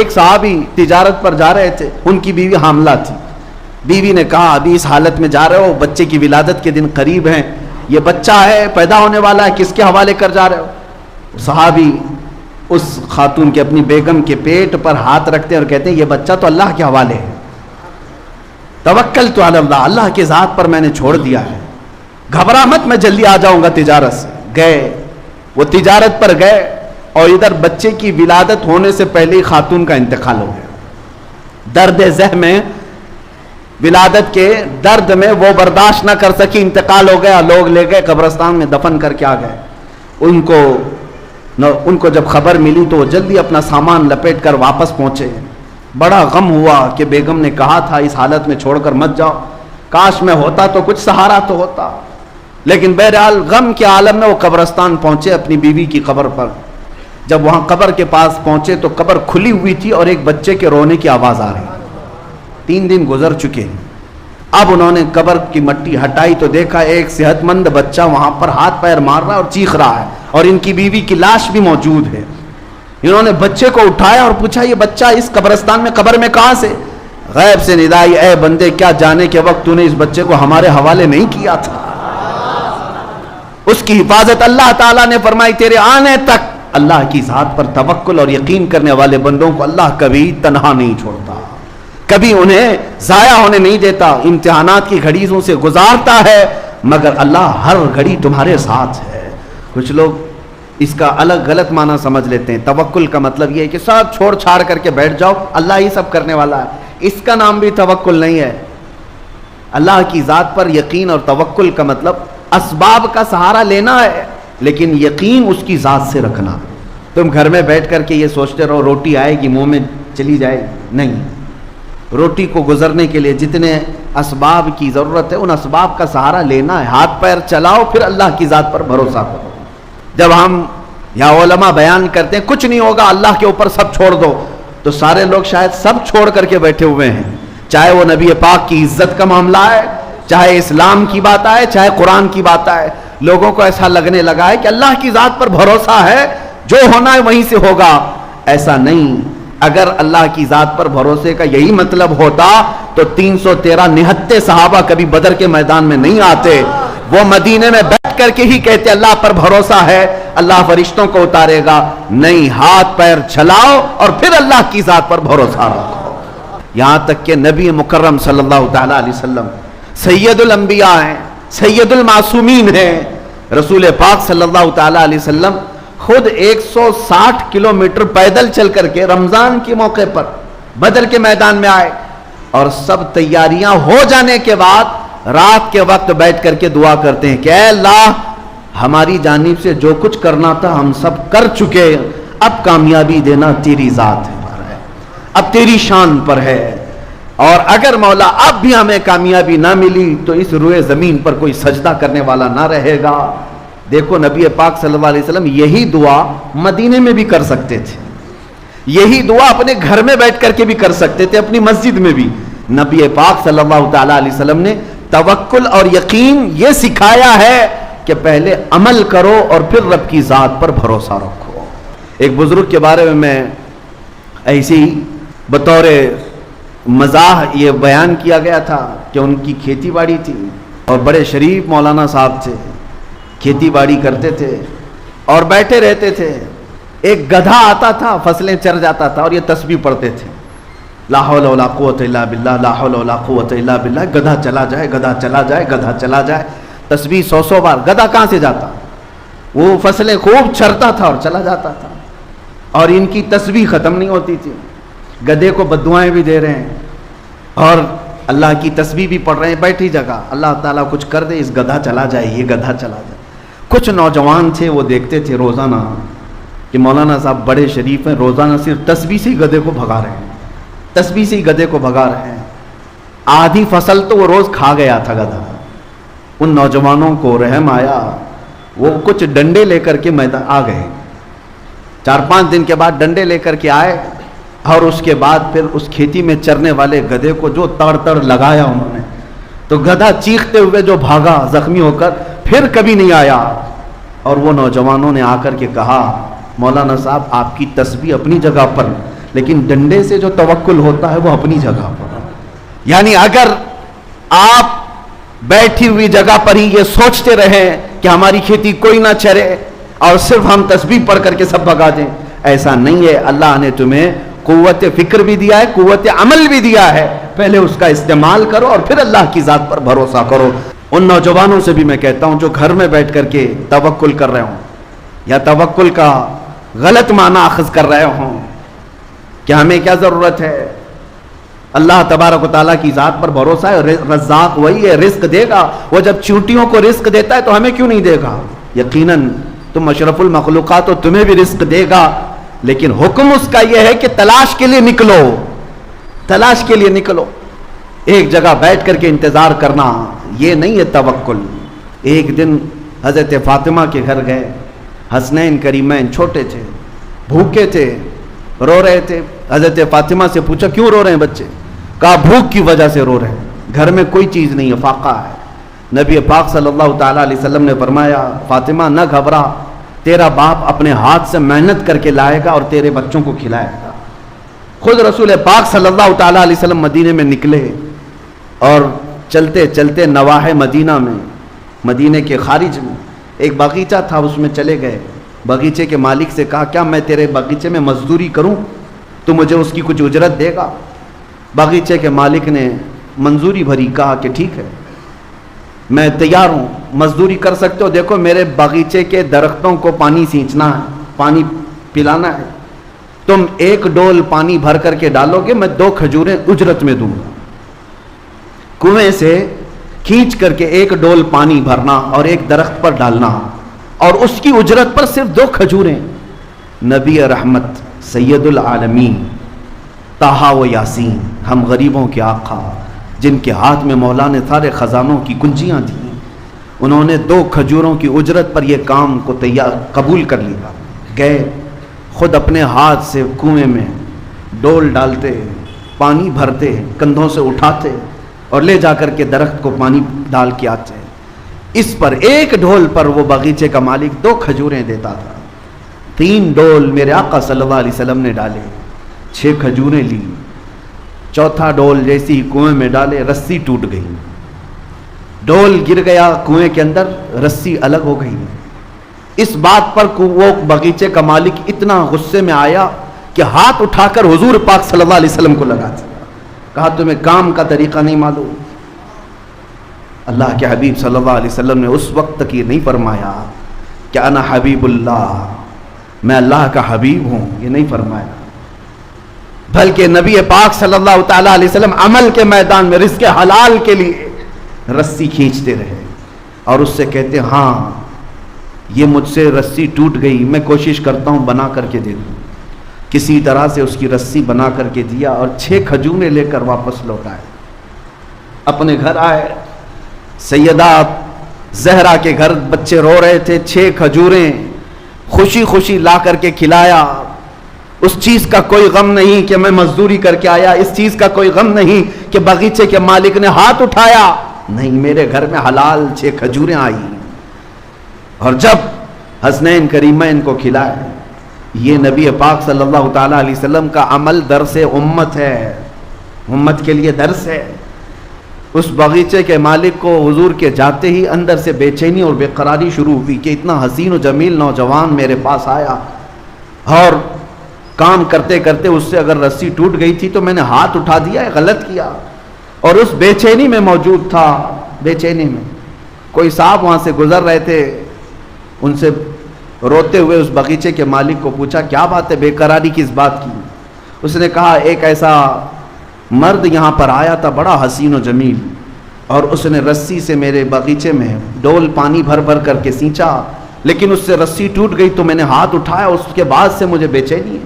ایک صحابی تجارت پر جا رہے تھے، ان کی بیوی حاملہ تھی. بیوی نے کہا ابھی اس حالت میں جا رہے ہو، بچے کی ولادت کے دن قریب ہیں، یہ بچہ ہے پیدا ہونے والا ہے، کس کے حوالے کر جا رہے ہو؟ صحابی اس خاتون کے اپنی بیگم کے پیٹ پر ہاتھ رکھتے ہیں اور کہتے ہیں یہ بچہ تو اللہ کے حوالے ہے، توکلت علی اللہ، اللہ کے ذات پر میں نے چھوڑ دیا ہے، گھبرا مت، میں جلدی آ جاؤں گا تجارت سے. گئے، وہ تجارت پر گئے اور ادھر بچے کی ولادت ہونے سے پہلے ہی خاتون کا انتقال ہو گیا. درد زہ میں، ولادت کے درد میں وہ برداشت نہ کر سکی، انتقال ہو گیا. لوگ لے گئے قبرستان میں دفن کر کے آ گئے. ان کو جب خبر ملی تو وہ جلدی اپنا سامان لپیٹ کر واپس پہنچے. بڑا غم ہوا کہ بیگم نے کہا تھا اس حالت میں چھوڑ کر مت جاؤ، کاش میں ہوتا تو کچھ سہارا تو ہوتا. لیکن بہرحال غم کے عالم میں وہ قبرستان پہنچے اپنی بیوی کی قبر پر. جب وہاں قبر کے پاس پہنچے تو قبر کھلی ہوئی تھی اور ایک بچے کے رونے کی آواز آ رہی. 3 دن گزر چکے. اب انہوں نے قبر کی مٹی ہٹائی تو دیکھا ایک صحت مند بچہ وہاں پر ہاتھ پیر مار رہا ہے اور چیخ رہا ہے، اور ان کی بیوی کی لاش بھی موجود ہے. انہوں نے بچے کو اٹھایا اور پوچھا یہ بچہ اس قبرستان میں قبر میں کہاں سے؟ غیب سے ندا آئی، اے بندے کیا جانے کے وقت تو نے اس بچے کو ہمارے حوالے نہیں کیا تھا؟ اس کی حفاظت اللہ تعالیٰ نے فرمائی. تیرے آنے تک اللہ کی ذات پر توکل اور یقین کرنے والے بندوں کو اللہ کبھی تنہا نہیں چھوڑتا، کبھی انہیں ضائع ہونے نہیں دیتا. امتحانات کی گھڑیوں سے گزارتا ہے مگر اللہ ہر گھڑی تمہارے ساتھ ہے. کچھ لوگ اس کا الگ غلط معنی سمجھ لیتے ہیں. توکل کا مطلب یہ ہے کہ سب چھوڑ چھاڑ کر کے بیٹھ جاؤ، اللہ ہی سب کرنے والا ہے. اس کا نام بھی توکل نہیں ہے. اللہ کی ذات پر یقین اور توکل کا مطلب اسباب کا سہارا لینا ہے لیکن یقین اس کی ذات سے رکھنا. تم گھر میں بیٹھ کر کے یہ سوچتے رہو روٹی آئے گی منہ میں چلی جائے گی، نہیں. روٹی کو گزرنے کے لیے جتنے اسباب کی ضرورت ہے ان اسباب کا سہارا لینا ہے. ہاتھ پیر چلاؤ پھر اللہ کی ذات پر بھروسہ کرو. جب ہم یا علماء بیان کرتے ہیں کچھ نہیں ہوگا اللہ کے اوپر سب چھوڑ دو، تو سارے لوگ شاید سب چھوڑ کر کے بیٹھے ہوئے ہیں. چاہے وہ نبی پاک کی عزت کا معاملہ ہے، چاہے اسلام کی بات آئے، چاہے قرآن کی بات آئے. لوگوں کو ایسا لگنے لگا ہے کہ اللہ کی ذات پر بھروسہ ہے، جو ہونا ہے وہیں سے ہوگا. ایسا نہیں. اگر اللہ کی ذات پر بھروسے کا یہی مطلب ہوتا تو 313 نہتے صحابہ کبھی بدر کے میدان میں نہیں آتے. وہ مدینے میں بیٹھ کر کے ہی کہتے اللہ پر بھروسہ ہے، اللہ فرشتوں کو اتارے گا. نہیں، ہاتھ پیر چلاؤ اور پھر اللہ کی ذات پر بھروسہ رکھو. یہاں تک کہ نبی مکرم صلی اللہ تعالی علیہ وسلم سید الانبیاء ہیں، سید المعصومین ہیں. رسول پاک صلی اللہ تعالی علیہ وسلم خود 160 کلومیٹر پیدل چل کر کے رمضان کے موقع پر بدر کے میدان میں آئے، اور سب تیاریاں ہو جانے کے بعد رات کے وقت بیٹھ کر کے دعا کرتے ہیں کہ اے اللہ ہماری جانب سے جو کچھ کرنا تھا ہم سب کر چکے، اب کامیابی دینا تیری ذات پر ہے، اب تیری شان پر ہے، اور اگر مولا اب بھی ہمیں کامیابی نہ ملی تو اس روئے زمین پر کوئی سجدہ کرنے والا نہ رہے گا. دیکھو نبی پاک صلی اللہ علیہ وسلم یہی دعا مدینے میں بھی کر سکتے تھے، یہی دعا اپنے گھر میں بیٹھ کر کے بھی کر سکتے تھے، اپنی مسجد میں بھی. نبی پاک صلی اللہ تعالی علیہ وسلم نے توکل اور یقین یہ سکھایا ہے کہ پہلے عمل کرو اور پھر رب کی ذات پر بھروسہ رکھو. ایک بزرگ کے بارے میں ایسی بطور مزاح یہ بیان کیا گیا تھا کہ ان کی کھیتی باڑی تھی اور بڑے شریف مولانا صاحب تھے، کھیتی باڑی کرتے تھے اور بیٹھے رہتے تھے. ایک گدھا آتا تھا فصلیں چر جاتا تھا اور یہ تسبیح پڑھتے تھے، لا حول ولا قوت الا باللہ، لا حول ولا قوت الا باللہ. گدھا چلا جائے، گدھا چلا جائے، گدھا چلا جائے، تسبیح 100 بار. گدھا کہاں سے جاتا؟ وہ فصلیں خوب چرتا تھا اور چلا جاتا تھا، اور ان کی تسبیح ختم نہیں ہوتی تھی. گدھے کو بددعائیں بھی دے رہے ہیں اور اللہ کی تسبیح بھی پڑھ رہے ہیں بیٹھی جگہ. اللہ تعالیٰ کچھ کر دے، اس گدھا چلا جائے، یہ گدھا چلا جائے. کچھ نوجوان تھے وہ دیکھتے تھے روزانہ کہ مولانا صاحب بڑے شریف ہیں، روزانہ صرف تسبیح سے ہی گدھے کو بھگا رہے ہیں، تسبیح سے ہی گدھے کو بھگا رہے ہیں. آدھی فصل تو وہ روز کھا گیا تھا گدھا. ان نوجوانوں کو رحم آیا، وہ کچھ ڈنڈے لے کر کے میدان آ گئے. 4-5 دن کے بعد ڈنڈے لے کر کے آئے اور اس کے بعد پھر اس کھیتی میں چرنے والے گدھے کو جو تڑ لگایا انہوں نے، تو گدھا چیختے ہوئے جو بھاگا زخمی ہو کر پھر کبھی نہیں آیا. اور وہ نوجوانوں نے آ کر کے کہا مولانا صاحب آپ کی تسبیح اپنی جگہ پر، لیکن ڈنڈے سے جو توکل ہوتا ہے وہ اپنی جگہ پر. یعنی اگر آپ بیٹھی ہوئی جگہ پر ہی یہ سوچتے رہیں کہ ہماری کھیتی کوئی نہ چرے اور صرف ہم تسبیح پڑھ کر کے سب بھگا دیں، ایسا نہیں ہے. اللہ نے تمہیں قوت فکر بھی دیا ہے، قوت عمل بھی دیا ہے، پہلے اس کا استعمال کرو اور پھر اللہ کی ذات پر بھروسہ کرو. ان نوجوانوں سے بھی میں کہتا ہوں جو گھر میں بیٹھ کر کے توکل کر رہے ہوں یا توکل کا غلط معنی اخذ کر رہے ہوں کہ ہمیں کیا ضرورت ہے، اللہ تبارک و تعالیٰ کی ذات پر بھروسہ ہے. رزاق وہی ہے، رزق دے گا. وہ جب چونٹیوں کو رزق دیتا ہے تو ہمیں کیوں نہیں دے گا؟ یقیناً تم اشرف المخلوقات ہو، تمہیں بھی رزق دے گا، لیکن حکم اس کا یہ ہے کہ تلاش کے لیے نکلو، تلاش کے لیے نکلو. ایک جگہ بیٹھ کر کے انتظار کرنا یہ نہیں ہے توکل. ایک دن حضرت فاطمہ کے گھر گئے، حسنین کریمین چھوٹے تھے، بھوکے تھے، رو رہے تھے. حضرت فاطمہ سے پوچھا کیوں رو رہے ہیں بچے؟ کہا بھوک کی وجہ سے رو رہے ہیں، گھر میں کوئی چیز نہیں ہے، فاقہ ہے. نبی پاک صلی اللہ تعالیٰ علیہ وسلم نے فرمایا فاطمہ نہ گھبرا، تیرا باپ اپنے ہاتھ سے محنت کر کے لائے گا اور تیرے بچوں کو کھلائے گا. خود رسول پاک صلی اللہ تعالیٰ علیہ وسلم مدینے میں نکلے اور چلتے چلتے نواحِ مدینہ میں، مدینے کے خارج میں ایک باغیچہ تھا، اس میں چلے گئے. باغیچے کے مالک سے کہا کیا میں تیرے باغیچے میں مزدوری کروں، تو مجھے اس کی کچھ اجرت دے گا؟ باغیچے کے مالک نے منظوری بھری، کہا کہ ٹھیک ہے میں تیار ہوں، مزدوری کر سکتے ہو. دیکھو میرے باغیچے کے درختوں کو پانی سینچنا ہے، پانی پلانا ہے، تم 1 ڈول پانی بھر کر کے ڈالو گے، میں 2 کھجوریں اجرت میں دوں گا. کنویں سے کھینچ کر کے 1 ڈول پانی بھرنا اور ایک درخت پر ڈالنا اور اس کی اجرت پر صرف 2 کھجوریں. نبی رحمت سید العالمین طٰہٰ و یاسین، ہم غریبوں کے آقا جن کے ہاتھ میں مولا نے سارے خزانوں کی کنجیاں دیں، انہوں نے 2 کھجوروں کی اجرت پر یہ کام کو قبول کر لیا. گئے خود اپنے ہاتھ سے کنویں میں ڈول ڈالتے، پانی بھرتے، کندھوں سے اٹھاتے اور لے جا کر کے درخت کو پانی ڈال کے آتے. اس پر 1 ڈول پر وہ باغیچے کا مالک 2 کھجوریں دیتا تھا. 3 ڈول میرے آقا صلی اللہ علیہ وسلم نے ڈالے، 6 کھجوریں لی. 4تھا ڈول جیسی ہی کنویں میں ڈالے، رسی ٹوٹ گئی، ڈول گر گیا کنویں کے اندر، رسی الگ ہو گئی. اس بات پر وہ باغیچے کا مالک اتنا غصے میں آیا کہ ہاتھ اٹھا کر حضور پاک صلی اللہ علیہ وسلم کو لگا دیا. کہا تمہیں کام کا طریقہ نہیں معلوم؟ اللہ کے حبیب صلی اللہ علیہ وسلم نے اس وقت تک یہ نہیں فرمایا کہ انا حبیب اللہ، میں اللہ کا حبیب ہوں، یہ نہیں فرمایا، بلکہ نبی پاک صلی اللہ تعالیٰ علیہ وسلم عمل کے میدان میں رزق حلال کے لیے رسی کھینچتے رہے اور اس سے کہتے ہاں یہ مجھ سے رسی ٹوٹ گئی، میں کوشش کرتا ہوں بنا کر کے دے دوں. کسی طرح سے اس کی رسی بنا کر کے دیا اور 6 کھجوریں لے کر واپس لوٹ آئے. اپنے گھر آئے، سیدہ زہرا کے گھر بچے رو رہے تھے، 6 کھجوریں خوشی خوشی لا کر کے کھلایا. اس چیز کا کوئی غم نہیں کہ میں مزدوری کر کے آیا، اس چیز کا کوئی غم نہیں کہ باغیچے کے مالک نے ہاتھ اٹھایا، نہیں، میرے گھر میں حلال 6 کھجوریں آئی. اور جب حسنین کریمین کو کھلائے، یہ نبی پاک صلی اللہ تعالیٰ علیہ وسلم کا عمل درس امت ہے، امت کے لیے درس ہے. اس باغیچے کے مالک کو حضور کے جاتے ہی اندر سے بے چینی اور بے قراری شروع ہوئی کہ اتنا حسین و جمیل نوجوان میرے پاس آیا اور کام کرتے کرتے اس سے اگر رسی ٹوٹ گئی تھی تو میں نے ہاتھ اٹھا دیا، غلط کیا. اور اس بے چینی میں موجود تھا، بے چینی میں کوئی صاحب وہاں سے گزر رہے تھے، ان سے روتے ہوئے اس باغیچے کے مالک کو پوچھا کیا بات ہے، بے قراری کس بات کی؟ اس نے کہا ایک ایسا مرد یہاں پر آیا تھا بڑا حسین و جمیل، اور اس نے رسی سے میرے باغیچے میں ڈول پانی بھر بھر کر کے سینچا، لیکن اس سے رسی ٹوٹ گئی تو میں نے ہاتھ اٹھایا، اس کے بعد سے مجھے بے چینی ہے.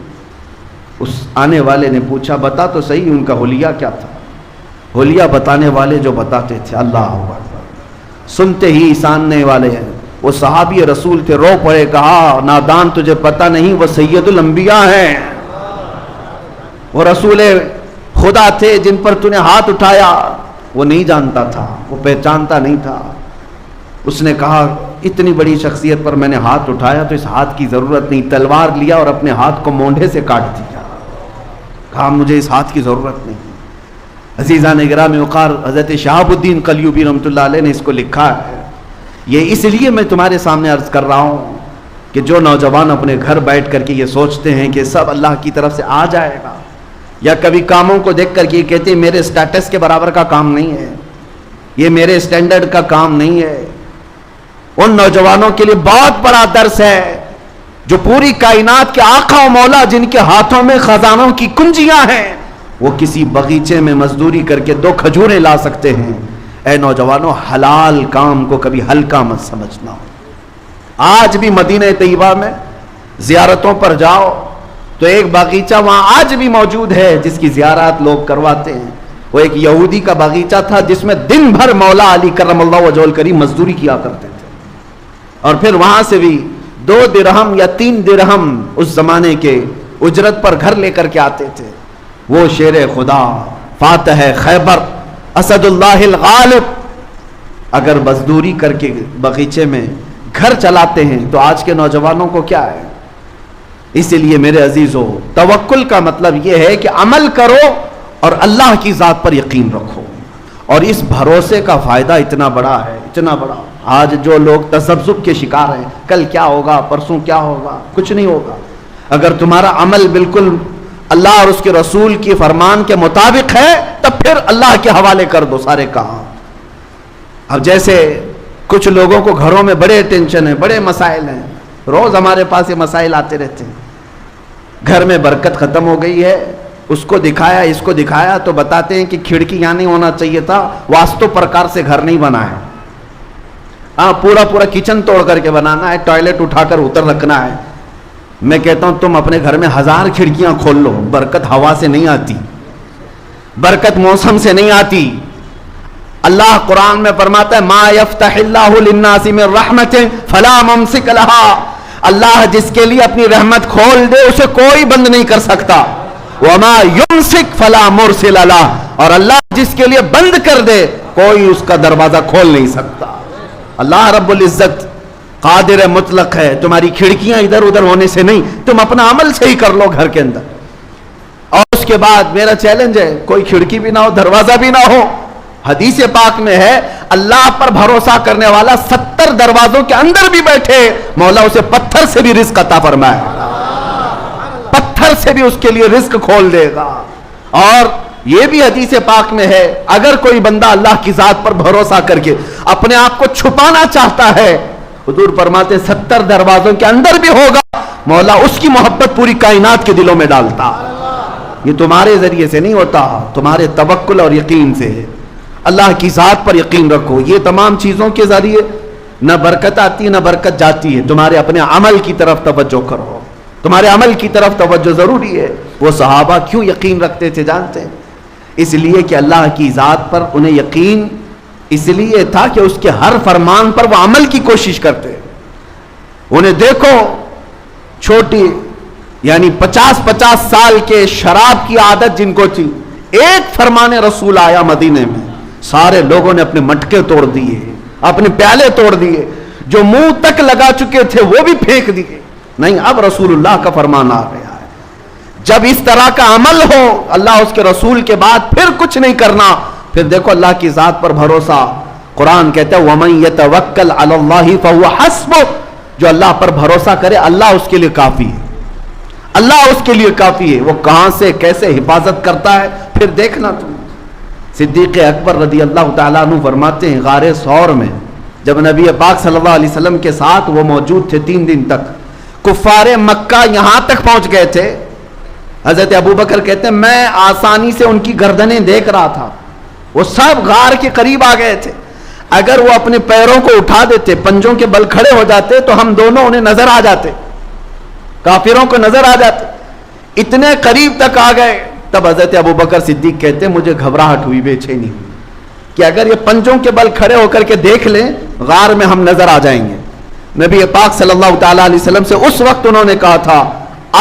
اس آنے والے نے پوچھا بتا تو صحیح ان کا حلیہ کیا تھا؟ حلیہ بتانے والے جو بتاتے تھے، اللہ اکبر، سنتے ہی ساننے والے ہیں، وہ صحابی رسول تھے، رو پڑے، کہا نادان تجھے پتہ نہیں وہ سید الانبیاء ہیں، وہ رسول خدا تھے جن پر تو نے ہاتھ اٹھایا. وہ نہیں جانتا تھا، وہ پہچانتا نہیں تھا. اس نے کہا اتنی بڑی شخصیت پر میں نے ہاتھ اٹھایا تو اس ہاتھ کی ضرورت نہیں، تلوار لیا اور اپنے ہاتھ کو مونڈھے سے کاٹ دیا. کہا مجھے اس ہاتھ کی ضرورت نہیں. عزیزان گرامی وقار حضرت شہاب الدین قلیوبی رحمۃ اللہ علیہ نے اس کو لکھا ہے. یہ اس لیے میں تمہارے سامنے عرض کر رہا ہوں کہ جو نوجوان اپنے گھر بیٹھ کر کے یہ سوچتے ہیں کہ سب اللہ کی طرف سے آ جائے گا, یا کبھی کاموں کو دیکھ کر کے یہ کہتے ہیں میرے سٹیٹس کے برابر کا کام نہیں ہے, یہ میرے سٹینڈرڈ کا کام نہیں ہے, ان نوجوانوں کے لیے بہت بڑا درس ہے جو پوری کائنات کے آقا و مولا جن کے ہاتھوں میں خزانوں کی کنجیاں ہیں, وہ کسی باغیچے میں مزدوری کر کے 2 کھجوریں لا سکتے ہیں. اے نوجوانوں, حلال کام کو کبھی ہلکا مت سمجھنا. آج بھی مدینہ طیبہ میں زیارتوں پر جاؤ تو ایک باغیچہ وہاں آج بھی موجود ہے جس کی زیارت لوگ کرواتے ہیں. وہ ایک یہودی کا باغیچہ تھا جس میں دن بھر مولا علی کرم اللہ وجہہ الکریم مزدوری کیا کرتے تھے, اور پھر وہاں سے بھی 2 درہم یا 3 درہم اس زمانے کے اجرت پر گھر لے کر کے آتے تھے. وہ شیر خدا, فاتح خیبر, اسد اللہ الغالب, اگر مزدوری کر کے باغیچے میں گھر چلاتے ہیں تو آج کے نوجوانوں کو کیا ہے؟ اس لیے میرے عزیزو, توکل کا مطلب یہ ہے کہ عمل کرو اور اللہ کی ذات پر یقین رکھو, اور اس بھروسے کا فائدہ اتنا بڑا ہے, اتنا بڑا. آج جو لوگ تذبذب کے شکار ہیں, کل کیا ہوگا, پرسوں کیا ہوگا, کچھ نہیں ہوگا. اگر تمہارا عمل بالکل اللہ اور اس کے رسول کی فرمان کے مطابق ہے تب پھر اللہ کے حوالے کر دو سارے کام. اب جیسے کچھ لوگوں کو گھروں میں بڑے ٹینشن ہیں, بڑے مسائل ہیں, روز ہمارے پاس یہ مسائل آتے رہتے ہیں. گھر میں برکت ختم ہو گئی ہے, اس کو دکھایا اس کو دکھایا تو بتاتے ہیں کہ کھڑکی یہاں نہیں ہونا چاہیے تھا, واستو پرکار سے گھر نہیں بنا ہے. ہاں, پورا کچن توڑ کر کے بنانا ہے, ٹوائلٹ اٹھا کر اتر رکھنا ہے. میں کہتا ہوں تم اپنے گھر میں 1000 کھڑکیاں کھول لو, برکت ہوا سے نہیں آتی, برکت موسم سے نہیں آتی. اللہ قرآن میں فرماتا ہے ما یفتح اللہ للناس من رحمت فلا ممسک لها, اللہ جس کے لیے اپنی رحمت کھول دے اسے کوئی بند نہیں کر سکتا. وما یمسک فلا مرسل له, اور اللہ جس کے لیے بند کر دے کوئی اس کا دروازہ کھول نہیں سکتا. اللہ رب العزت قادر مطلق ہے, تمہاری کھڑکیاں ادھر ادھر ہونے سے نہیں, تم اپنا عمل صحیح کر لو گھر کے اندر. اور اس کے بعد میرا چیلنج ہے, کوئی کھڑکی بھی نہ ہو, دروازہ بھی نہ ہو. حدیث پاک میں ہے اللہ پر بھروسہ کرنے والا 70 دروازوں کے اندر بھی بیٹھے, مولا اسے پتھر سے بھی رزق عطا فرمائے, پتھر سے بھی اس کے لیے رزق کھول دے گا. اور یہ بھی حدیث پاک میں ہے اگر کوئی بندہ اللہ کی ذات پر بھروسہ کر کے اپنے آپ کو چھپانا چاہتا ہے, حضور فرماتے 70 دروازوں کے اندر بھی ہوگا, مولا اس کی محبت پوری کائنات کے دلوں میں ڈالتا. یہ تمہارے ذریعے سے نہیں ہوتا, تمہارے توکل اور یقین سے. اللہ کی ذات پر یقین رکھو. یہ تمام چیزوں کے ذریعے نہ برکت آتی نہ برکت جاتی ہے, تمہارے اپنے عمل کی طرف توجہ کرو, تمہارے عمل کی طرف توجہ ضروری ہے. وہ صحابہ کیوں یقین رکھتے تھے جانتے ہیں؟ اس لیے کہ اللہ کی ذات پر انہیں یقین اس لیے تھا کہ اس کے ہر فرمان پر وہ عمل کی کوشش کرتے. انہیں دیکھو, چھوٹی یعنی 50 سال کے شراب کی عادت جن کو تھی, ایک فرمان رسول آیا مدینے میں, سارے لوگوں نے اپنے مٹکے توڑ دیے, اپنے پیالے توڑ دیے, جو منہ تک لگا چکے تھے وہ بھی پھینک دیے. نہیں, اب رسول اللہ کا فرمان آ گیا ہے. جب اس طرح کا عمل ہو اللہ اس کے رسول کے بعد پھر کچھ نہیں کرنا, پھر دیکھو اللہ کی ذات پر بھروسہ. قرآن کہتا ہے وَمَن يَتَوَكَّلْ عَلَى اللَّهِ فَهُوَ حَسْبُهُ, جو اللہ پر بھروسہ کرے اللہ اس کے لیے کافی ہے, اللہ اس کے لیے کافی ہے. وہ کہاں سے کیسے حفاظت کرتا ہے پھر دیکھنا تم. صدیق اکبر رضی اللہ تعالیٰ عنہ فرماتے ہیں غار ثور میں جب نبی پاک صلی اللہ علیہ وسلم کے ساتھ وہ موجود تھے 3 دن تک, کفار مکہ یہاں تک پہنچ گئے تھے. حضرت ابوبکر کہتے ہیں میں آسانی سے ان کی گردنیں دیکھ رہا تھا, وہ سب غار کے قریب آ گئے تھے. اگر وہ اپنے پیروں کو اٹھا دیتے, پنجوں کے بل کھڑے ہو جاتے تو ہم دونوں انہیں نظر آ جاتے, کافروں کو نظر آ جاتے. اتنے قریب تک آ گئے. تب حضرت ابوبکر صدیق کہتے ہیں مجھے گھبراہٹ ہوئی, بے چینی ہوئی کہ اگر یہ پنجوں کے بل کھڑے ہو کر کے دیکھ لیں غار میں ہم نظر آ جائیں گے. نبی پاک صلی اللہ تعالیٰ علیہ وسلم سے اس وقت انہوں نے کہا تھا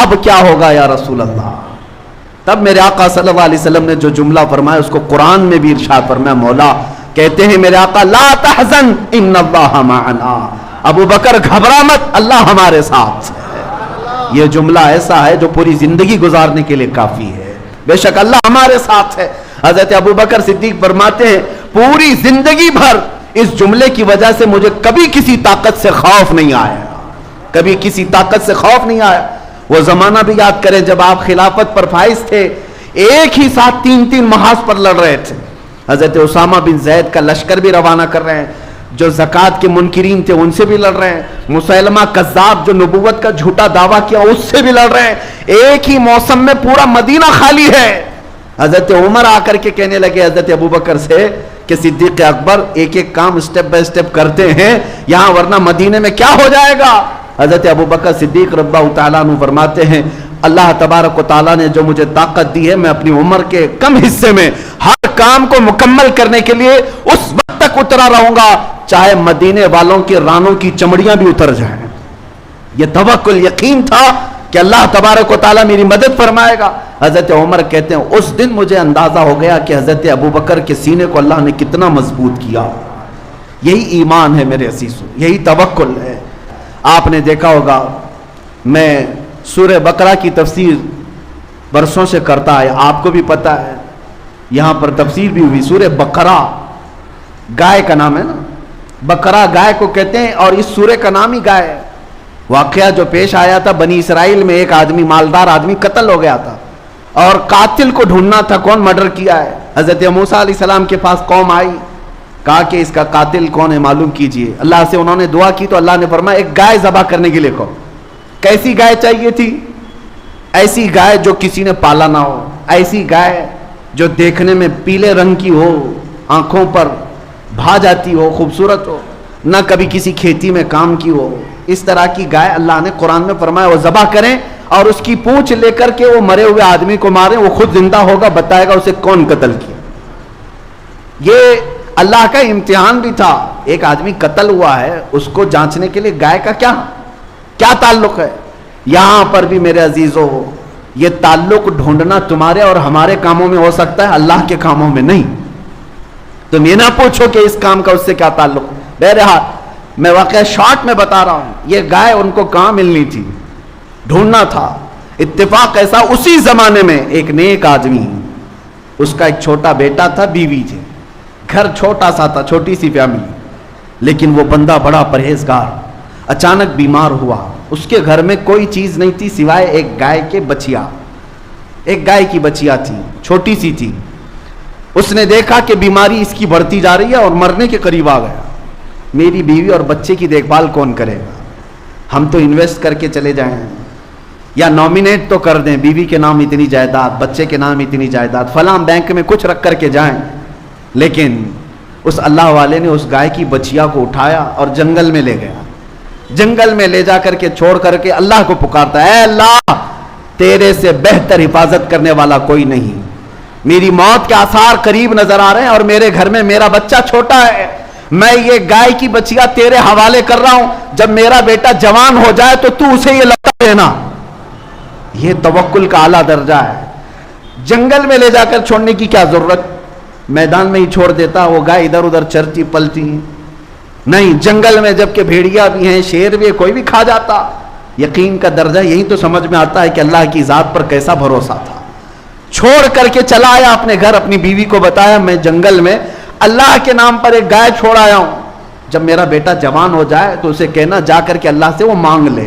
اب کیا ہوگا یا رسول اللہ. تب میرے آقا صلی اللہ علیہ وسلم نے جو جملہ فرمایا اس کو قرآن میں بھی ارشاد فرمایا. مولا کہتے ہیں میرے آقا لا تحزن ان اللہ معنا, ابو بکر گھبرا مت, اللہ ہمارے ساتھ ہے. یہ جملہ ایسا ہے جو پوری زندگی گزارنے کے لیے کافی ہے. بے شک اللہ ہمارے ساتھ ہے. حضرت ابو بکر صدیق فرماتے ہیں پوری زندگی بھر اس جملے کی وجہ سے مجھے کبھی کسی طاقت سے خوف نہیں آیا, کبھی کسی طاقت سے خوف نہیں آیا. وہ زمانہ بھی یاد کریں جب آپ خلافت پر فائز تھے, ایک ہی ساتھ 3 محاذ پر لڑ رہے تھے. حضرت اسامہ بن زید کا لشکر بھی روانہ کر رہے ہیں, جو زکوٰۃ کے منکرین تھے ان سے بھی لڑ رہے ہیں, مسیلمہ کذاب جو نبوت کا جھوٹا دعویٰ کیا اس سے بھی لڑ رہے ہیں. ایک ہی موسم میں پورا مدینہ خالی ہے. حضرت عمر آ کر کے کہنے لگے حضرت ابو بکر سے کہ صدیق اکبر ایک ایک کام اسٹیپ بائی اسٹیپ کرتے ہیں یہاں, ورنہ مدینے میں کیا ہو جائے گا. حضرت ابو بکر صدیق رضی اللہ تعالیٰ عنہ فرماتے ہیں اللہ تبارک و تعالیٰ نے جو مجھے طاقت دی ہے میں اپنی عمر کے کم حصے میں ہر کام کو مکمل کرنے کے لیے اس وقت تک اترا رہوں گا چاہے مدینے والوں کے رانوں کی چمڑیاں بھی اتر جائیں. یہ توکل یقین تھا کہ اللہ تبارک و تعالیٰ میری مدد فرمائے گا. حضرت عمر کہتے ہیں اس دن مجھے اندازہ ہو گیا کہ حضرت ابو بکر کے سینے کو اللہ نے کتنا مضبوط کیا. یہی ایمان ہے میرے عزیزو, یہی توکل ہے. آپ نے دیکھا ہوگا میں سورہ بقرہ کی تفسیر برسوں سے کرتا ہے, آپ کو بھی پتہ ہے یہاں پر تفسیر بھی ہوئی. سورہ بقرہ گائے کا نام ہے نا, بقرہ گائے کو کہتے ہیں اور اس سورہ کا نام ہی گائے ہے. واقعہ جو پیش آیا تھا بنی اسرائیل میں ایک آدمی مالدار آدمی قتل ہو گیا تھا اور قاتل کو ڈھونڈنا تھا کون مرڈر کیا ہے. حضرت موسیٰ علیہ السلام کے پاس قوم آئی, کہا کہ اس کا قاتل کون ہے معلوم کیجئے. اللہ سے انہوں نے دعا کی تو اللہ نے فرمایا ایک گائے ذبح کرنے کے لیے کہو. کیسی گائے چاہیے تھی؟ ایسی گائے جو کسی نے پالا نہ ہو, ایسی گائے جو دیکھنے میں پیلے رنگ کی ہو, آنکھوں پر بھا جاتی ہو, خوبصورت ہو, نہ کبھی کسی کھیتی میں کام کی ہو. اس طرح کی گائے اللہ نے قرآن میں فرمایا وہ ذبح کریں اور اس کی پونچھ لے کر کے وہ مرے ہوئے آدمی کو ماریں, وہ خود زندہ ہوگا, بتائے گا اسے کون قتل کیا. یہ اللہ کا امتحان بھی تھا. ایک آدمی قتل ہوا ہے اس کو جانچنے کے لیے گائے کا کیا تعلق ہے. یہاں پر بھی میرے عزیزو یہ تعلق ڈھونڈنا تمہارے اور ہمارے کاموں میں ہو سکتا ہے, اللہ کے کاموں میں نہیں. تم یہ نہ پوچھو کہ اس کام کا اس سے کیا تعلق. بہرحال میں واقعہ شارٹ میں بتا رہا ہوں, یہ گائے ان کو کہاں ملنی تھی, ڈھونڈنا تھا. اتفاق ایسا اسی زمانے میں ایک نیک آدمی, اس کا ایک چھوٹا بیٹا تھا, بیوی تھی, گھر چھوٹا سا تھا, چھوٹی سی فیملی, لیکن وہ بندہ بڑا پرہیزگار. اچانک بیمار ہوا. اس کے گھر میں کوئی چیز نہیں تھی سوائے ایک گائے کے بچیا. ایک گائے کی بچیا تھی, چھوٹی سی تھی. اس نے دیکھا کہ بیماری اس کی بڑھتی جا رہی ہے اور مرنے کے قریب آ گیا. میری بیوی اور بچے کی دیکھ بھال کون کرے گا, ہم تو انویسٹ کر کے چلے جائیں یا نامینیٹ تو کر دیں, بیوی کے نام اتنی جائیداد, بچے کے نام اتنی جائیداد, فلاں بینک میں کچھ رکھ کر کے جائیں. لیکن اس اللہ والے نے اس گائے کی بچیا کو اٹھایا اور جنگل میں لے گیا. جنگل میں لے جا کر کے چھوڑ کر کے اللہ کو پکارتا ہے, اے اللہ تیرے سے بہتر حفاظت کرنے والا کوئی نہیں. میری موت کے آثار قریب نظر آ رہے ہیں اور میرے گھر میں میرا بچہ چھوٹا ہے. میں یہ گائے کی بچیا تیرے حوالے کر رہا ہوں, جب میرا بیٹا جوان ہو جائے تو تو اسے یہ لوٹا دینا. یہ توکل کا اعلیٰ درجہ ہے. جنگل میں لے جا کر چھوڑنے کی کیا ضرورت, میدان میں ہی چھوڑ دیتا, وہ گائے ادھر ادھر چرتی پلتی نہیں. جنگل میں جب کہ بھیڑیا بھی ہیں, شیر بھی ہے, کوئی بھی کھا جاتا. یقین کا درجہ یہی تو سمجھ میں آتا ہے کہ اللہ کی ذات پر کیسا بھروسہ تھا. چھوڑ کر کے چلا آیا اپنے گھر, اپنی بیوی کو بتایا میں جنگل میں اللہ کے نام پر ایک گائے چھوڑ آیا ہوں, جب میرا بیٹا جوان ہو جائے تو اسے کہنا جا کر کے اللہ سے وہ مانگ لے.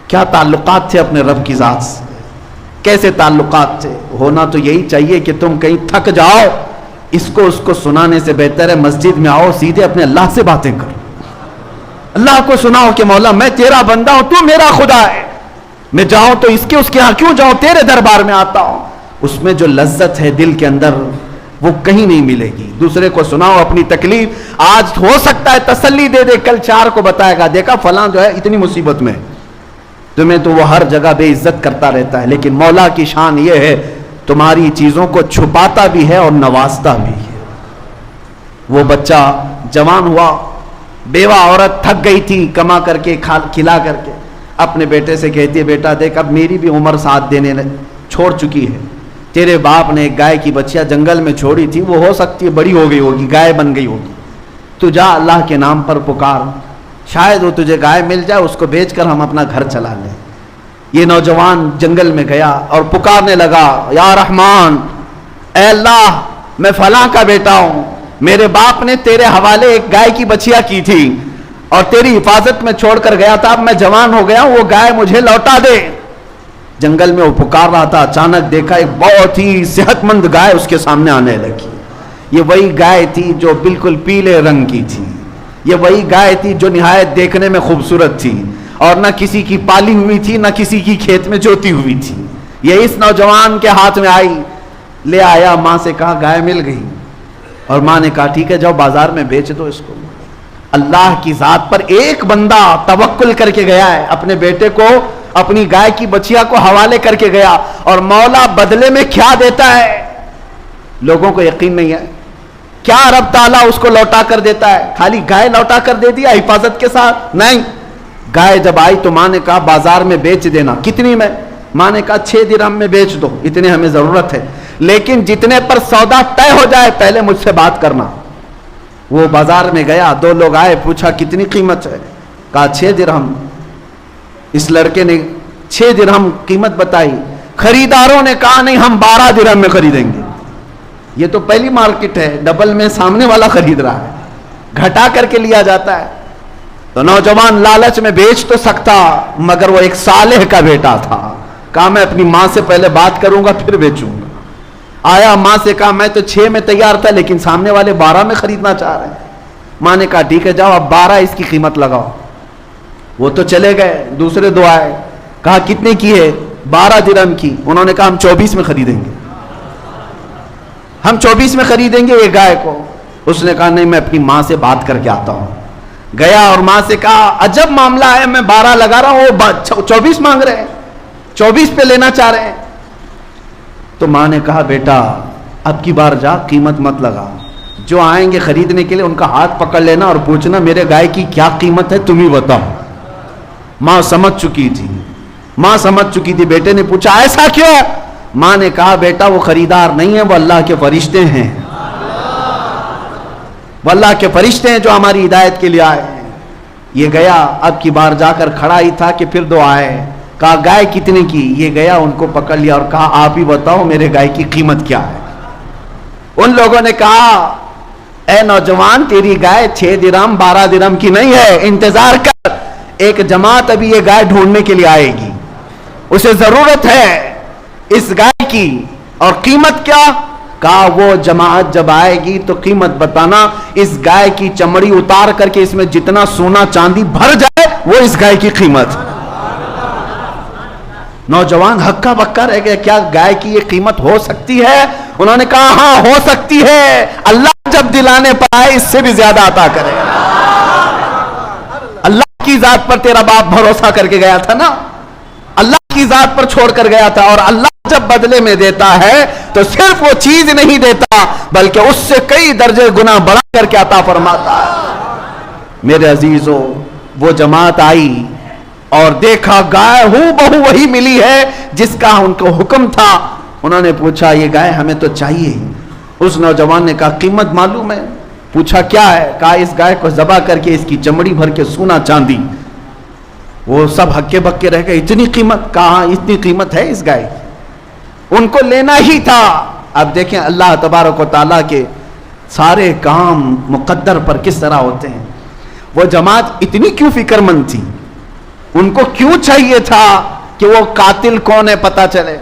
کیا تعلقات تھے اپنے رب کی ذات سے, کیسے تعلقات تھے. ہونا تو یہی چاہیے کہ تم کہیں تھک جاؤ, اس کو سنانے سے بہتر ہے مسجد میں آؤ, سیدھے اپنے اللہ سے باتیں کرو. اللہ کو سناؤ کہ مولا میں تیرا بندہ ہوں, تو میرا خدا ہے, میں جاؤں تو اس کے ہاں کیوں جاؤں, تیرے دربار میں آتا ہوں. اس میں جو لذت ہے دل کے اندر وہ کہیں نہیں ملے گی. دوسرے کو سناؤ اپنی تکلیف, آج ہو سکتا ہے تسلی دے دے, کل 4 کو بتائے گا دیکھا فلاں جو ہے اتنی مصیبت میں, تمہیں تو وہ ہر جگہ بے عزت کرتا رہتا ہے. لیکن مولا کی شان یہ ہے تمہاری چیزوں کو چھپاتا بھی ہے اور نوازتا بھی ہے. وہ بچہ جوان ہوا, بیوہ عورت تھک گئی تھی کما کر کے کھلا کر کے, اپنے بیٹے سے کہتی ہے بیٹا دیکھ اب میری بھی عمر ساتھ دینے چھوڑ چکی ہے, تیرے باپ نے ایک گائے کی بچیا جنگل میں چھوڑی تھی, وہ ہو سکتی ہے بڑی ہو گئی ہوگی, گائے بن گئی ہوگی, تو جا اللہ کے نام پر پکار, شاید وہ تجھے گائے مل جائے, اس کو بیچ کر ہم اپنا گھر چلا لیں. یہ نوجوان جنگل میں گیا اور پکارنے لگا، یا رحمان، اے اللہ، میں فلاں کا بیٹا ہوں، میرے باپ نے تیرے حوالے ایک گائے کی بچیا کی تھی اور تیری حفاظت میں چھوڑ کر گیا تھا، اب میں جوان ہو گیا ہوں، وہ گائے مجھے لوٹا دے۔ جنگل میں وہ پکار رہا تھا، اچانک دیکھا ایک بہت ہی صحت مند گائے اس کے سامنے آنے لگی۔ یہ وہی گائے تھی جو بالکل پیلے رنگ کی تھی، یہ وہی گائے تھی جو نہایت دیکھنے میں خوبصورت تھی اور نہ کسی کی پالی ہوئی تھی نہ کسی کی کھیت میں جوتی ہوئی تھی۔ یہ اس نوجوان کے ہاتھ میں آئی، لے آیا، ماں سے کہا گائے مل گئی، اور ماں نے کہا ٹھیک ہے جاؤ بازار میں بیچ دو اس کو۔ اللہ کی ذات پر ایک بندہ توکل کر کے گیا ہے، اپنے بیٹے کو، اپنی گائے کی بچیا کو حوالے کر کے گیا، اور مولا بدلے میں کیا دیتا ہے لوگوں کو یقین نہیں ہے۔ کیا رب تعالیٰ اس کو لوٹا کر دیتا ہے؟ خالی گائے لوٹا کر دے دیا حفاظت کے ساتھ؟ نہیں، گائے جب آئی تو ماں نے کہا بازار میں بیچ دینا۔ کتنی میں؟ ماں نے کہا 6 درہم میں بیچ دو، اتنے ہمیں ضرورت ہے، لیکن جتنے پر سودا طے ہو جائے پہلے مجھ سے بات کرنا۔ وہ بازار میں گیا، 2 لوگ آئے، پوچھا کتنی قیمت ہے؟ کہا 6 درہم۔ اس لڑکے نے 6 درہم قیمت بتائی، خریداروں نے کہا نہیں ہم 12 درہم میں خریدیں گے۔ یہ تو پہلی مارکیٹ ہے، ڈبل میں سامنے والا خرید رہا ہے، گھٹا کر کے لیا جاتا ہے۔ تو نوجوان لالچ میں بیچ تو سکتا، مگر وہ ایک صالح کا بیٹا تھا، کہا میں اپنی ماں سے پہلے بات کروں گا پھر بیچوں گا۔ آیا، ماں سے کہا میں تو 6 میں تیار تھا لیکن سامنے والے 12 میں خریدنا چاہ رہے ہیں۔ ماں نے کہا ٹھیک ہے جاؤ اب 12 اس کی قیمت لگاؤ۔ وہ تو چلے گئے، دوسرے 2 آئے، کہا کتنے کی ہے؟ 12 درہم کی۔ انہوں نے کہا ہم 24 میں خریدیں گے، ہم 24 میں خریدیں گے یہ گائے کو۔ اس نے کہا نہیں میں اپنی ماں سے بات کر کے آتا ہوں۔ گیا اور ماں سے کہا عجب معاملہ ہے، میں 12 لگا رہا ہوں، وہ 24 مانگ رہے ہیں، 24 پہ لینا چاہ رہے ہیں۔ تو ماں نے کہا بیٹا اب کی بار جا قیمت مت لگا، جو آئیں گے خریدنے کے لیے ان کا ہاتھ پکڑ لینا اور پوچھنا میرے گائے کی کیا قیمت ہے تم ہی بتاؤ۔ ماں سمجھ چکی تھی، ماں سمجھ چکی تھی۔ بیٹے نے پوچھا ایسا کیوں؟ ماں نے کہا بیٹا وہ خریدار نہیں ہے، وہ اللہ کے فرشتے ہیں، وہ اللہ کے فرشتے ہیں جو ہماری ہدایت کے لیے آئے ہیں۔ یہ گیا، اب کی بار جا کر کھڑا ہی تھا کہ پھر 2 آئے، کہا گائے کتنے کی؟ یہ گیا ان کو پکڑ لیا اور کہا آپ ہی بتاؤ میرے گائے کی قیمت کیا ہے؟ ان لوگوں نے کہا اے نوجوان تیری گائے 6 درہم 12 درہم کی نہیں ہے، انتظار کر، ایک جماعت ابھی یہ گائے ڈھونڈنے کے لیے آئے گی، اسے ضرورت ہے اس گائے کی، اور قیمت کیا؟ کہا وہ جماعت جب آئے گی تو قیمت بتانا، اس گائے کی چمڑی اتار کر کے اس میں جتنا سونا چاندی بھر جائے وہ اس گائے کی قیمت۔ نوجوان ہکا بکا رہ گیا، کیا گائے کی یہ قیمت ہو سکتی ہے؟ انہوں نے کہا ہاں ہو سکتی ہے، اللہ جب دلانے پر آئے اس سے بھی زیادہ عطا کرے۔ اللہ کی ذات پر تیرا باپ بھروسہ کر کے گیا تھا نا، اللہ کی ذات پر چھوڑ کر گیا تھا، اور اللہ جب بدلے میں دیتا ہے تو صرف وہ چیز نہیں دیتا بلکہ اس سے کئی درجے گنا بڑھا کر کے عطا فرماتا ہے۔ میرے عزیزو وہ جماعت آئی اور دیکھا گائے ہوں بہو وہی ملی ہے جس کا ان کو حکم تھا۔ انہوں نے پوچھا یہ گائے ہمیں تو چاہیے۔ اس نوجوان نے کہا قیمت معلوم ہے؟ پوچھا کیا ہے؟ کہا اس گائے کو ذبح کر کے اس کی چمڑی بھر کے سونا چاندی۔ وہ سب ہکے بکے رہ گئے، اتنی قیمت؟ کہا اتنی قیمت ہے اس گائے کی، ان کو لینا ہی تھا۔ اب دیکھیں اللہ تبارک و تعالیٰ کے سارے کام مقدر پر کس طرح ہوتے ہیں۔ وہ جماعت اتنی کیوں فکر مند تھی؟ ان کو کیوں چاہیے تھا کہ وہ قاتل کون ہے پتہ چلے؟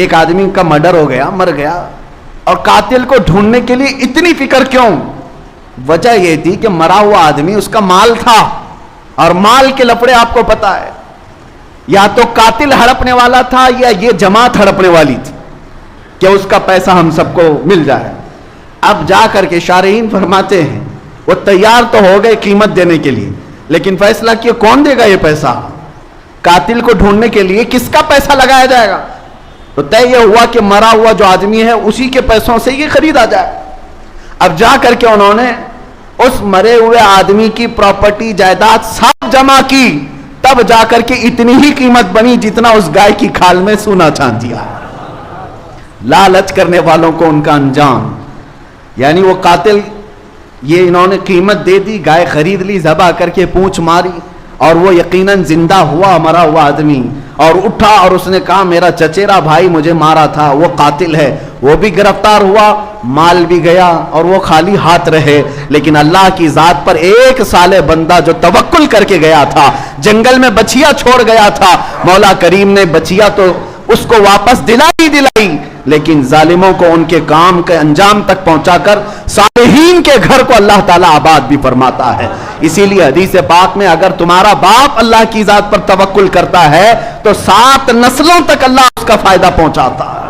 ایک آدمی کا مرڈر ہو گیا، مر گیا، اور قاتل کو ڈھونڈنے کے لیے اتنی فکر کیوں؟ وجہ یہ تھی کہ مرا ہوا آدمی اس کا مال تھا، اور مال کے لفڑے آپ کو پتا ہے، یا تو قاتل ہڑپنے والا تھا یا یہ جماعت ہڑپنے والی تھی کہ اس کا پیسہ ہم سب کو مل جائے۔ اب جا کر کے شارحین فرماتے ہیں وہ تیار تو ہو گئے قیمت دینے کے لیے، لیکن فیصلہ کیا کون دے گا یہ پیسہ؟ قاتل کو ڈھونڈنے کے لیے کس کا پیسہ لگایا جائے گا؟ تو طے یہ ہوا کہ مرا ہوا جو آدمی ہے اسی کے پیسوں سے یہ خریدا جائے۔ اب جا کر کے انہوں نے اس مرے ہوئے آدمی کی پراپرٹی جائیداد سب جمع کی، تب جا کر کے اتنی ہی قیمت بنی جتنا اس گائے کی کھال میں سونا چاندی ہے۔ لالچ کرنے والوں کو ان کا انجام، یعنی وہ قاتل، یہ انہوں نے قیمت دے دی، گائے خرید لی، ذبح کر کے پونچھ ماری، اور وہ یقیناً زندہ ہوا مرا ہوا آدمی، اور اٹھا اور اس نے کہا میرا چچیرا بھائی مجھے مارا تھا، وہ قاتل ہے، وہ بھی گرفتار ہوا، مال بھی گیا اور وہ خالی ہاتھ رہے، لیکن اللہ کی ذات پر ایک صالح بندہ جو توکل کر کے گیا تھا، جنگل میں بچیا چھوڑ گیا تھا، مولا کریم نے بچیا تو اس کو واپس دلائی، لیکن ظالموں کو ان کے کام کے انجام تک پہنچا کر صالحین کے گھر کو اللہ تعالیٰ آباد بھی فرماتا ہے۔ اسی لیے حدیث پاک میں اگر تمہارا باپ اللہ کی ذات پر توکل کرتا ہے تو 7 نسلوں تک اللہ اس کا فائدہ پہنچاتا ہے۔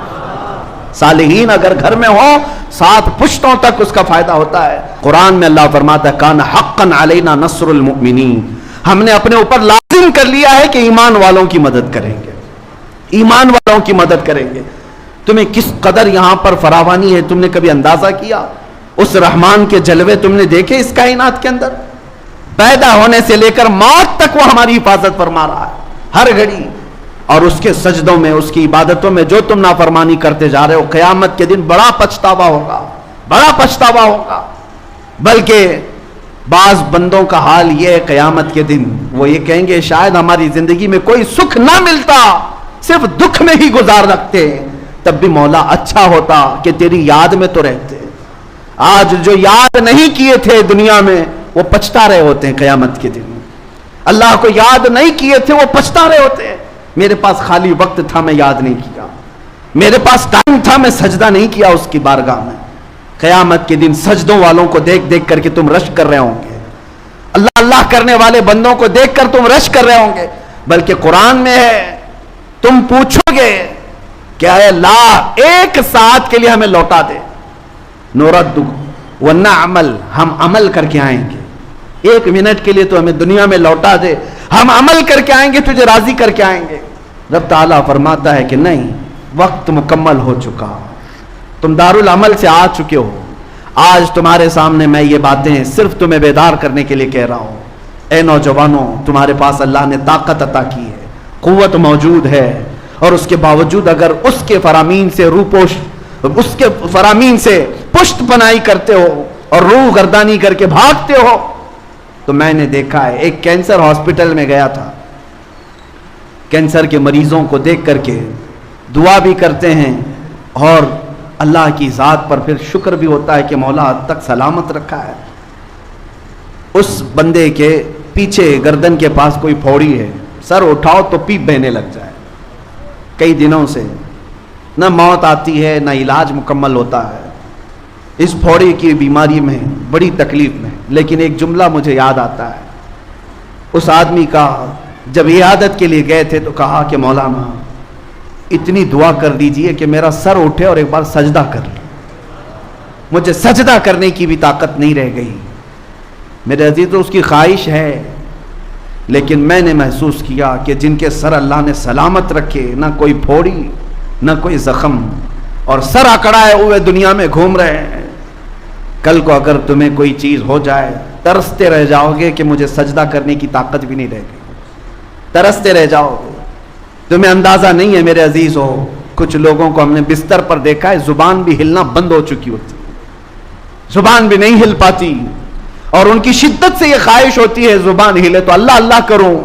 صالحین اگر گھر میں ہو 7 پشتوں تک اس کا فائدہ ہوتا ہے۔ قرآن میں اللہ فرماتا ہے کان حقا علینا نصر المؤمنین، ہم نے اپنے اوپر لازم کر لیا ہے کہ ایمان والوں کی مدد کریں گے، ایمان والوں کی مدد کریں گے۔ تمہیں کس قدر یہاں پر فراوانی ہے، تم نے کبھی اندازہ کیا؟ اس رحمان کے جلوے تم نے دیکھے اس کائنات کے اندر؟ پیدا ہونے سے لے کر موت تک وہ ہماری حفاظت فرما رہا ہے ہر گھڑی، اور اس کے سجدوں میں، اس کی عبادتوں میں جو تم نافرمانی کرتے جا رہے ہو، قیامت کے دن بڑا پچھتاوا ہوگا، بڑا پچھتاوا ہوگا۔ بلکہ بعض بندوں کا حال یہ ہے قیامت کے دن وہ یہ کہیں گے شاید ہماری زندگی میں کوئی سکھ نہ ملتا، صرف دکھ میں ہی گزار رکھتے، تب بھی مولا اچھا ہوتا کہ تیری یاد میں تو رہتے۔ آج جو یاد نہیں کیے تھے دنیا میں وہ پچھتا رہے ہوتے ہیں قیامت کے دن، اللہ کو یاد نہیں کیے تھے وہ پچھتا رہے ہوتے ہیں، میرے پاس خالی وقت تھا میں یاد نہیں کیا، میرے پاس ٹائم تھا میں سجدہ نہیں کیا اس کی بارگاہ میں۔ قیامت کے دن سجدوں والوں کو دیکھ دیکھ کر کے تم رشک کر رہے ہوں گے، اللہ اللہ کرنے والے بندوں کو دیکھ کر تم رشک کر رہے ہوں گے، بلکہ قرآن میں ہے تم پوچھو گے کہ اے اللہ ایک ساتھ کے لیے ہمیں لوٹا دے، نورد ونعمل، ہم عمل کر کے آئیں گے، 1 منٹ کے لیے تو ہمیں دنیا میں لوٹا دے، ہم عمل کر کے آئیں گے، تجھے راضی کر کے آئیں گے۔ رب تعالیٰ فرماتا ہے کہ نہیں، وقت مکمل ہو چکا، تم دارالعمل سے آ چکے ہو، آج تمہارے سامنے میں یہ باتیں صرف تمہیں بیدار کرنے کے لیے کہہ رہا ہوں۔ اے نوجوانوں، تمہارے پاس اللہ نے طاقت عطا کی ہے، قوت موجود ہے، اور اس کے باوجود اگر اس کے فرامین سے روپوش، اس کے فرامین سے پشت پناہی کرتے ہو اور روح گردانی کر کے بھاگتے ہو، تو میں نے دیکھا ہے ایک کینسر ہاسپٹل میں گیا تھا، کینسر کے مریضوں کو دیکھ کر کے دعا بھی کرتے ہیں اور اللہ کی ذات پر پھر شکر بھی ہوتا ہے کہ مولا حد تک سلامت رکھا ہے۔ اس بندے کے پیچھے گردن کے پاس کوئی پھوڑی ہے، سر اٹھاؤ تو پیپ بہنے لگ جائے، کئی دنوں سے نہ موت آتی ہے نہ علاج مکمل ہوتا ہے، اس پھوڑی کی بیماری میں بڑی تکلیف میں۔ لیکن ایک جملہ مجھے یاد آتا ہے، اس آدمی کا جب عیادت کے لیے گئے تھے تو کہا کہ مولانا اتنی دعا کر دیجئے کہ میرا سر اٹھے اور ایک بار سجدہ کر لے، مجھے سجدہ کرنے کی بھی طاقت نہیں رہ گئی۔ میرے عزیز تو اس کی خواہش ہے، لیکن میں نے محسوس کیا کہ جن کے سر اللہ نے سلامت رکھے، نہ کوئی پھوڑی نہ کوئی زخم، اور سر اکڑائے ہوئے دنیا میں گھوم رہے ہیں، کل کو اگر تمہیں کوئی چیز ہو جائے ترستے رہ جاؤ گے کہ مجھے سجدہ کرنے کی طاقت بھی نہیں رہ گئی، ترستے رہ جاؤ گے۔ تمہیں اندازہ نہیں ہے میرے عزیز ہو، کچھ لوگوں کو ہم نے بستر پر دیکھا ہے زبان بھی ہلنا بند ہو چکی ہوتی، زبان بھی نہیں ہل پاتی، اور ان کی شدت سے یہ خواہش ہوتی ہے زبان ہلے تو اللہ اللہ کروں،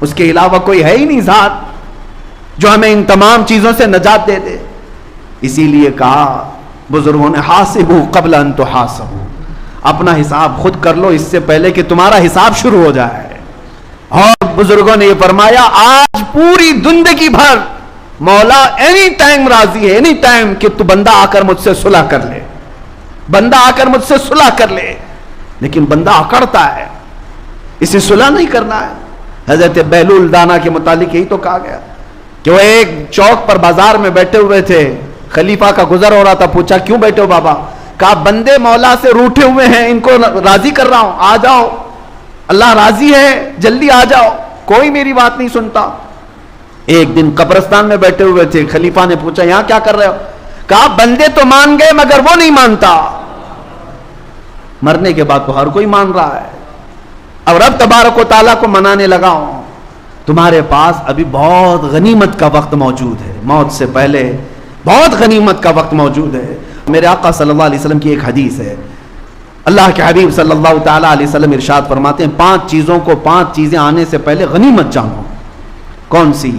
اس کے علاوہ کوئی ہے ہی نہیں ذات جو ہمیں ان تمام چیزوں سے نجات دے دے۔ اسی لیے کہا بزرگوں نے حاسبوا قبل ان تحاسبوا، اپنا حساب خود کر لو اس سے پہلے کہ تمہارا حساب شروع ہو جائے۔ اور بزرگوں نے یہ فرمایا آج پوری زندگی بھر مولا اینی ٹائم راضی ہے، اینی ٹائم کہ تو بندہ آ کر مجھ سے صلح کر لے، بندہ آ کر مجھ سے صلح کر لے، لیکن بندہ اکڑتا ہے، اسے صلح نہیں کرنا ہے۔ حضرت بہلول دانا کے متعلق یہی تو کہا گیا کہ وہ ایک چوک پر بازار میں بیٹھے ہوئے تھے، خلیفہ کا گزر ہو رہا تھا، پوچھا کیوں بیٹھے ہو بابا؟ کہا بندے مولا سے روٹھے ہوئے ہیں، ان کو راضی کر رہا ہوں، آ جاؤ، اللہ راضی ہے، جلدی آ جاؤ، کوئی میری بات نہیں سنتا۔ ایک دن قبرستان میں بیٹھے ہوئے تھے، خلیفہ نے پوچھا یہاں کیا کر رہے ہو؟ کہا بندے تو مان گئے مگر وہ نہیں مانتا، مرنے کے بعد تو ہر کوئی مان رہا ہے، اب رب تبارک و تعالیٰ کو منانے لگا ہوں۔ تمہارے پاس ابھی بہت غنیمت کا وقت موجود ہے، موت سے پہلے بہت غنیمت کا وقت موجود ہے۔ میرے آقا صلی اللہ علیہ وسلم کی ایک حدیث ہے، اللہ کے حبیب صلی اللہ تعالیٰ علیہ وسلم ارشاد فرماتے ہیں 5 چیزیں آنے سے پہلے غنیمت جانو. کون سی؟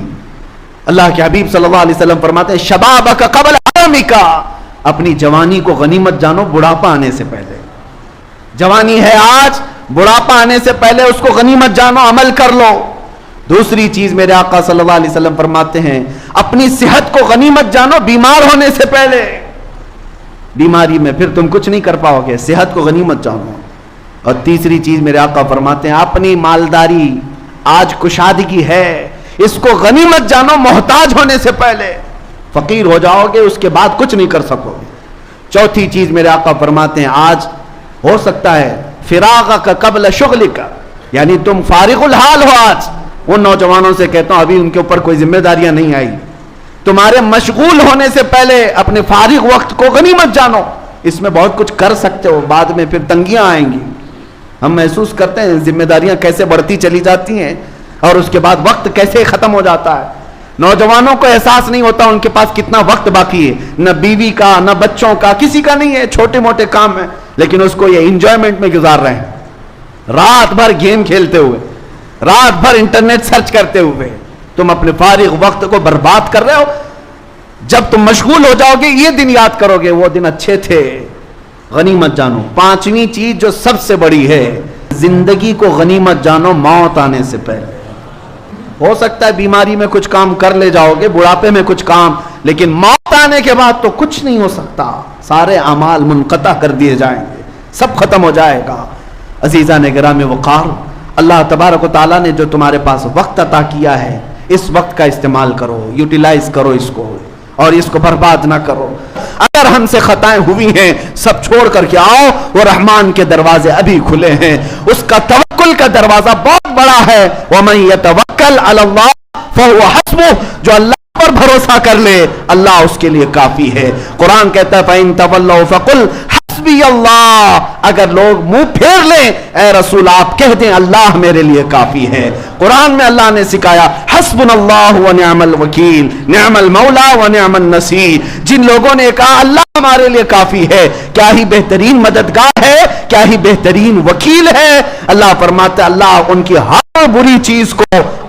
اللہ کے حبیب صلی اللہ علیہ وسلم فرماتے ہیں شبابک قبل حرمک، اپنی جوانی کو غنیمت جانو بڑھاپا آنے سے پہلے. جوانی ہے آج، بڑھاپا آنے سے پہلے اس کو غنیمت جانو، عمل کر لو. دوسری چیز میرے آقا صلی اللہ علیہ وسلم فرماتے ہیں اپنی صحت کو غنیمت جانو بیمار ہونے سے پہلے. بیماری میں پھر تم کچھ نہیں کر پاؤ گے، صحت کو غنیمت جانو. اور تیسری چیز میرے آقا فرماتے ہیں اپنی مالداری، آج کشادگی ہے، اس کو غنیمت جانو محتاج ہونے سے پہلے. فقیر ہو جاؤ گے اس کے بعد کچھ نہیں کر سکو گے. چوتھی چیز میرے آقا فرماتے ہیں آج ہو سکتا ہے فراغک قبل شغلک، یعنی تم فارغ الحال ہو. آج ان نوجوانوں سے کہتا ہوں ابھی ان کے اوپر کوئی ذمہ داریاں نہیں آئی، تمہارے مشغول ہونے سے پہلے اپنے فارغ وقت کو غنیمت جانو. اس میں بہت کچھ کر سکتے ہو، بعد میں پھر تنگیاں آئیں گی. ہم محسوس کرتے ہیں ذمہ داریاں کیسے بڑھتی چلی جاتی ہیں اور اس کے بعد وقت کیسے ختم ہو جاتا ہے. نوجوانوں کو احساس نہیں ہوتا ان کے پاس کتنا وقت باقی ہے، نہ بیوی کا نہ بچوں کا، کسی کا نہیں ہے، چھوٹے موٹے کام ہیں، لیکن اس کو یہ انجوائمنٹ میں گزار رہے ہیں. رات بھر گیم کھیلتے ہوئے، رات بھر انٹرنیٹ سرچ کرتے ہوئے تم اپنے فارغ وقت کو برباد کر رہے ہو. جب تم مشغول ہو جاؤ گے یہ دن یاد کرو گے وہ دن اچھے تھے. غنیمت جانو. 5ویں چیز جو سب سے بڑی ہے، زندگی کو غنیمت جانو موت آنے سے پہلے. ہو سکتا ہے بیماری میں کچھ کام کر لے جاؤ گے، بڑھاپے میں کچھ کام، لیکن موت آنے کے بعد تو کچھ نہیں ہو سکتا. سارے اعمال منقطع کر دیے جائیں گے، سب ختم ہو جائے گا. عزیزان گرامی وقار، اللہ تبارک و تعالیٰ نے جو تمہارے پاس وقت عطا کیا ہے اس وقت کا استعمال کرو، یوٹیلائز کرو اس کو، اور اس کو برباد نہ کرو. اگر ہم سے خطائیں ہوئی ہیں سب چھوڑ کر کے آؤ، وہ رحمان کے دروازے ابھی کھلے ہیں. اس کا توکل کا دروازہ بہت بڑا ہے. وَمَن يَتَوَكَّلْ عَلَى اللَّهِ فَهُوَ حَسْبُهُ، جو اللہ پر بھروسہ کر لے اللہ اس کے لیے کافی ہے. قرآن کہتا ہے فَإِن تَوَلَّوْا فَقُلْ حسبی اللہ، اگر لوگ منہ پھیر لیں اے رسول آپ کہہ دیں اللہ میرے لیے کافی ہے. قرآن میں اللہ نے سکھایا حسبنا اللہ ونعم الوکیل نعم المولا ونعم النصیر. جن لوگوں نے کہا اللہ ہمارے لیے کافی ہے، کیا ہی بہترین مددگار ہے، کیا ہی بہترین وکیل ہے. اللہ فرماتا ہے اللہ ان کی ہر بری چیز کو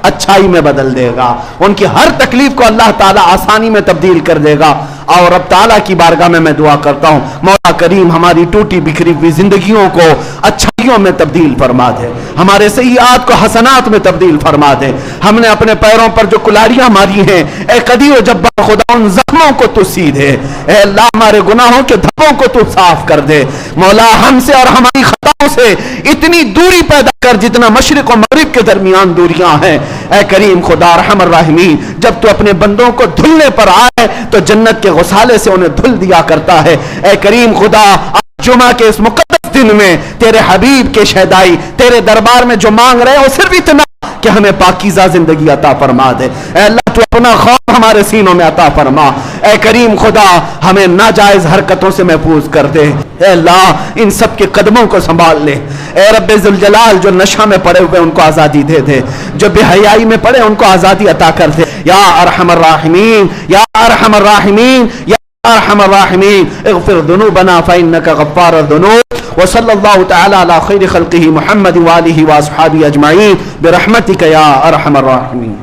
اچھائی میں بدل دے گا، ان کی ہر تکلیف کو اللہ تعالیٰ آسانی میں تبدیل کر دے گا. اور رب تعالیٰ کی بارگاہ میں دعا کرتا ہوں مولا کریم ہماری ٹوٹی بکھری ہوئی زندگیوں کو اچھائیوں میں تبدیل فرما دے، ہمارے سیئات کو حسنات میں تبدیل فرما دے. ہم نے اپنے پیروں پر جو کلاڑیاں ماری ہیں اے قدیر و جبار خدا ان زخموں کو تو سی دے. اے اللہ ہمارے گناہوں کے دھبوں کو تو صاف کر دے. مولا ہم سے اور ہماری خطاؤں سے اتنی دوری پیدا کر جتنا مشرق و مغرب کے درمیان دوریاں ہیں. اے کریم خدا ارحم الراحمین، جب تو اپنے بندوں کو دھلنے پر آئے تو جنت کے غسالے سے انہیں دھل دیا کرتا ہے. اے کریم خدا جمعہ کے اس مقدس دن میں تیرے حبیب کے شہدائی تیرے دربار میں جو مانگ رہے ہیں وہ صرف اتنا کہ ہمیں پاکیزہ زندگی عطا فرما دے. اے اللہ تو اپنا خوف ہمارے سینوں میں عطا فرما. اے کریم خدا ہمیں ناجائز حرکتوں سے محفوظ کر دے. اے اللہ ان سب کے قدموں کو سنبھال لے. اے رب ذوالجلال جو نشہ میں پڑے ہوئے ان کو آزادی دے دے، جو بے حیائی میں پڑے ان کو آزادی عطا کر دے. یا ارحم الراحمین یا ارحم الراحمین یا ارحم الراحمین اغفر ذنوبنا فانك غفار الذنوب. وصلی اللہ تعالی علی خیر خلقہ محمد وآلہ واصحابہ اجمعین برحمتک یا ارحم الراحمین.